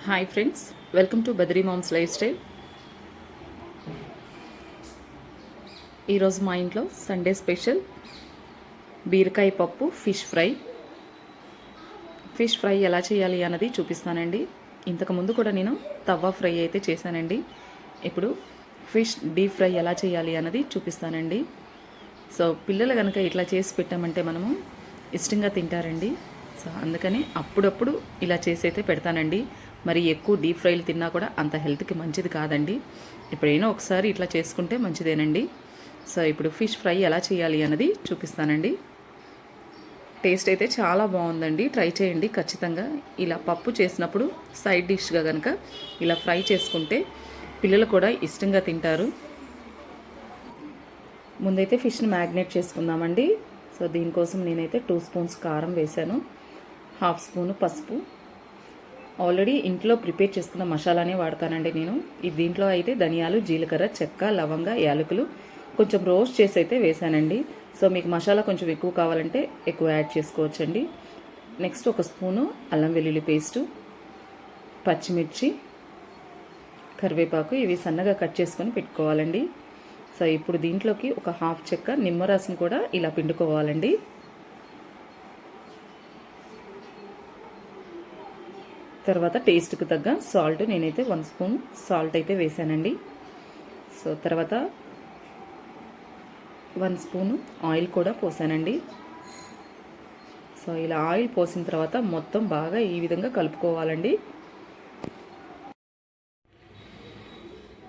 Hi friends, welcome to Badri mom's lifestyle. ఈరోజు మా ఇంట్లో సండే స్పెషల్ బీరకాయ పప్పు ఫిష్ ఫ్రై ఎలా చేయాలి అన్నది చూపిస్తానండి. ఇంతకుముందు కూడా నేను తవ్వ ఫ్రై అయితే చేశానండి. ఇప్పుడు ఫిష్ డీప్ ఫ్రై ఎలా చేయాలి అన్నది చూపిస్తానండి. సో పిల్లలు కనుక ఇట్లా చేసి పెట్టామంటే మనము ఇష్టంగా తింటారండి. సో అందుకని అప్పుడప్పుడు ఇలా చేసి అయితే పెడతానండి. మరి ఎక్కువ డీప్ ఫ్రైలు తిన్నా కూడా అంత హెల్త్కి మంచిది కాదండి. ఎప్పుడైనా ఒకసారి ఇట్లా చేసుకుంటే మంచిదేనండి. సో ఇప్పుడు ఫిష్ ఫ్రై ఎలా చేయాలి అన్నది చూపిస్తానండి. టేస్ట్ అయితే చాలా బాగుందండి. ట్రై చేయండి ఖచ్చితంగా. ఇలా పప్పు చేసినప్పుడు సైడ్ డిష్గా కనుక ఇలా ఫ్రై చేసుకుంటే పిల్లలు కూడా ఇష్టంగా తింటారు. ముందైతే ఫిష్ని మ్యాగ్నేట్ చేసుకుందామండి. సో దీనికోసం నేనైతే 2 స్పూన్స్ కారం వేశాను, 1/2 స్పూను పసుపు. ఆల్రెడీ ఇంట్లో ప్రిపేర్ చేసుకున్న మసాలానే వాడతానండి నేను. దీంట్లో అయితే ధనియాలు, జీలకర్ర, చెక్క, లవంగ, యాలకులు కొంచెం రోస్ట్ చేసి అయితే వేసానండి. సో మీకు మసాలా కొంచెం ఎక్కువ కావాలంటే ఎక్కువ యాడ్ చేసుకోవచ్చండి. నెక్స్ట్ 1 స్పూను అల్లం వెల్లుల్లి పేస్టు, పచ్చిమిర్చి, కరివేపాకు ఇవి సన్నగా కట్ చేసుకొని పెట్టుకోవాలండి. సో ఇప్పుడు దీంట్లోకి ఒక 1/2 చెక్క నిమ్మరసం కూడా ఇలా పిండుకోవాలండి. తర్వాత టేస్ట్కి తగ్గ సాల్ట్, నేనైతే 1 స్పూన్ సాల్ట్ అయితే వేసానండి. సో తర్వాత 1 స్పూను ఆయిల్ కూడా పోసానండి. సో ఇలా ఆయిల్ పోసిన తర్వాత మొత్తం బాగా ఈ విధంగా కలుపుకోవాలండి.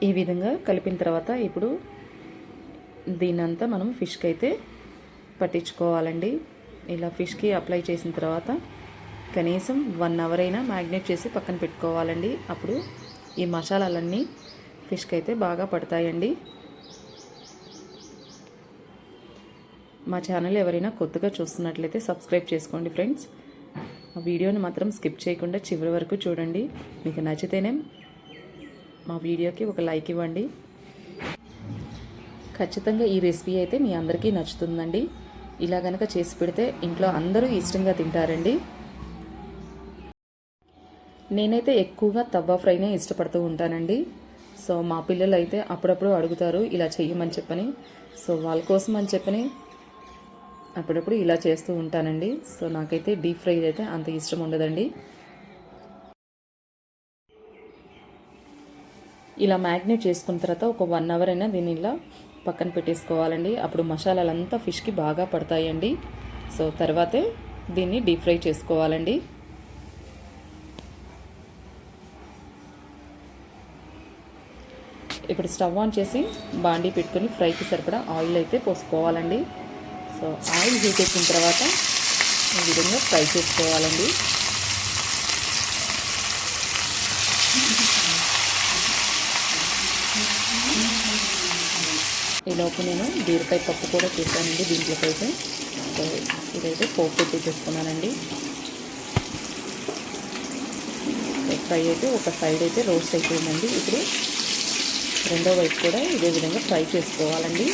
ఈ విధంగా కలిపిన తర్వాత ఇప్పుడు దీన్నంతా మనం ఫిష్కి అయితే పట్టించుకోవాలండి. ఇలా ఫిష్కి అప్లై చేసిన తర్వాత కనీసం 1 అవర్ అయినా మ్యాగ్నేట్ చేసి పక్కన పెట్టుకోవాలండి. అప్పుడు ఈ మసాలాలన్నీ ఫిష్కి అయితే బాగా పడతాయండి. మా ఛానల్ ఎవరైనా కొత్తగా చూస్తున్నట్లయితే సబ్స్క్రైబ్ చేసుకోండి ఫ్రెండ్స్. ఆ వీడియోని మాత్రం స్కిప్ చేయకుండా చివరి వరకు చూడండి. మీకు నచ్చితేనే మా వీడియోకి ఒక లైక్ ఇవ్వండి. ఖచ్చితంగా ఈ రెసిపీ అయితే మీ అందరికీ నచ్చుతుందండి. ఇలా కనుక చేసి పెడితే ఇంట్లో అందరూ ఇష్టంగా తింటారండి. నేనైతే ఎక్కువగా తవ్వ ఫ్రైనే ఇష్టపడుతూ ఉంటానండి. సో మా పిల్లలు అయితే అప్పుడప్పుడు అడుగుతారు ఇలా చెయ్యమని చెప్పని. సో వాళ్ళ కోసం అని చెప్పని అప్పుడప్పుడు ఇలా చేస్తూ ఉంటానండి. సో నాకైతే డీప్ ఫ్రై అయితే అంత ఇష్టం ఉండదండి. ఇలా మ్యాగ్నేట్ చేసుకున్న తర్వాత ఒక 1 అవర్ అయినా దీన్ని ఇలా పక్కన పెట్టేసుకోవాలండి. అప్పుడు మసాలాలంతా ఫిష్కి బాగా పడతాయండి. సో తర్వాతే దీన్ని డీప్ ఫ్రై చేసుకోవాలండి. ఇప్పుడు స్టవ్ ఆన్ చేసి బాండీ పెట్టుకొని ఫ్రైకి సరిపడా ఆయిల్ అయితే పోసుకోవాలండి. సో ఆయిల్ హీట్ ఎక్కిన తర్వాత ఈ విధంగా ఫ్రై చేసుకోవాలండి. ఈలోపు నేను బీరకాయ పప్పు కూడా చేశానండి దీంట్లోకైతే. సో ఇదైతే పోపు పెట్టేసుకున్నానండి. ఫ్రై అయితే ఒక సైడ్ అయితే రోస్ట్ అయిపోయిందండి. ఇప్పుడు రెండో వైపు కూడా ఇదే విధంగా ఫ్రై చేసుకోవాలండి.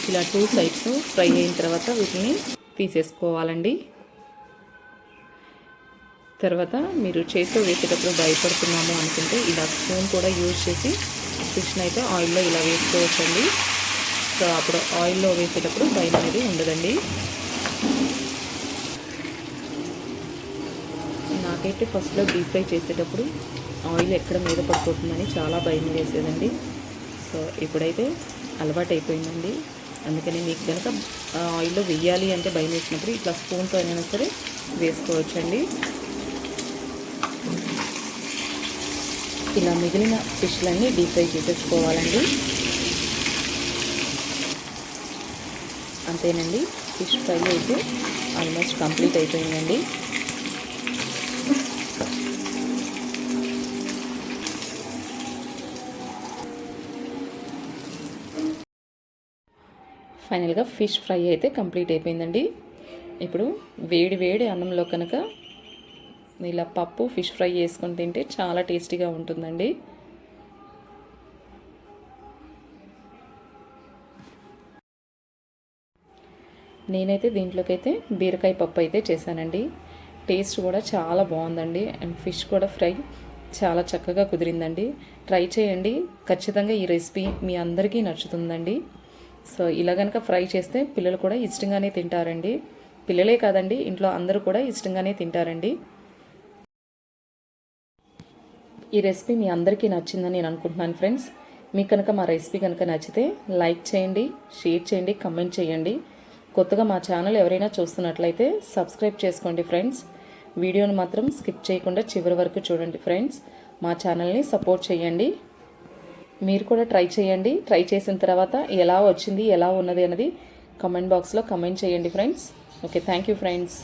ఇలా 2 సైడ్స్ ఫ్రై అయిన తర్వాత వీటిని తీసేసుకోవాలండి. తర్వాత మీరు చేతితో వేసేటప్పుడు భయపడుతున్నాము అనుకుంటే ఇలా స్పూన్ కూడా యూజ్ చేసి ఫిష్ని అయితే ఆయిల్లో ఇలా వేసుకోవచ్చండి. సో అప్పుడు ఆయిల్లో వేసేటప్పుడు భయం అనేది ఉండదండి. నాకైతే ఫస్ట్లో డీప్ ఫ్రై చేసేటప్పుడు ఆయిల్ ఎక్కడ మీద పడిపోతుందని చాలా భయం వేసేదండి. సో ఇప్పుడైతే అలవాటు అయిపోయిందండి. అందుకని మీకు కనుక ఆయిల్లో వేయాలి అంటే భయం వేసినప్పుడు ఇట్లా స్పూన్తో అయినా సరే వేసుకోవచ్చండి. ఇలా మిగిలిన ఫిష్లన్నీ డీప్ ఫ్రై చేసేసుకోవాలండి. అంతేనండి, ఫిష్ ఫ్రై అయితే ఆల్మోస్ట్ కంప్లీట్ అయిపోయిందండి. ఫైనల్గా ఫిష్ ఫ్రై అయితే కంప్లీట్ అయిపోయిందండి. ఇప్పుడు వేడి వేడి అన్నంలో కనుక ఇలా పప్పు ఫిష్ ఫ్రై చేసుకొని తింటే చాలా టేస్టీగా ఉంటుందండి. నేనైతే దీంట్లోకి అయితే బీరకాయ పప్పు అయితే చేశానండి. టేస్ట్ కూడా చాలా బాగుందండి. అండ్ ఫిష్ కూడా ఫ్రై చాలా చక్కగా కుదిరిందండి. ట్రై చేయండి, ఖచ్చితంగా ఈ రెసిపీ మీ అందరికీ నచ్చుతుందండి. సో ఇలా కనుక ఫ్రై చేస్తే పిల్లలు కూడా ఇష్టంగానే తింటారండి. పిల్లలే కాదండి, ఇంట్లో అందరూ కూడా ఇష్టంగానే తింటారండి. ఈ రెసిపీ మీ అందరికీ నచ్చిందని నేను అనుకుంటున్నాను ఫ్రెండ్స్. మీకు కనుక మా రెసిపీ కనుక నచ్చితే లైక్ చేయండి, షేర్ చేయండి, కమెంట్ చేయండి. కొత్తగా మా ఛానల్ ఎవరైనా చూస్తున్నట్లయితే సబ్స్క్రైబ్ చేసుకోండి ఫ్రెండ్స్. వీడియోని మాత్రం స్కిప్ చేయకుండా చివరి వరకు చూడండి ఫ్రెండ్స్. మా ఛానల్ని సపోర్ట్ చేయండి. మీరు కూడా ట్రై చేయండి. ట్రై చేసిన తర్వాత ఎలా వచ్చింది, ఎలా ఉన్నది అనేది కమెంట్ బాక్స్లో కమెంట్ చేయండి friends. Okay, thank you friends.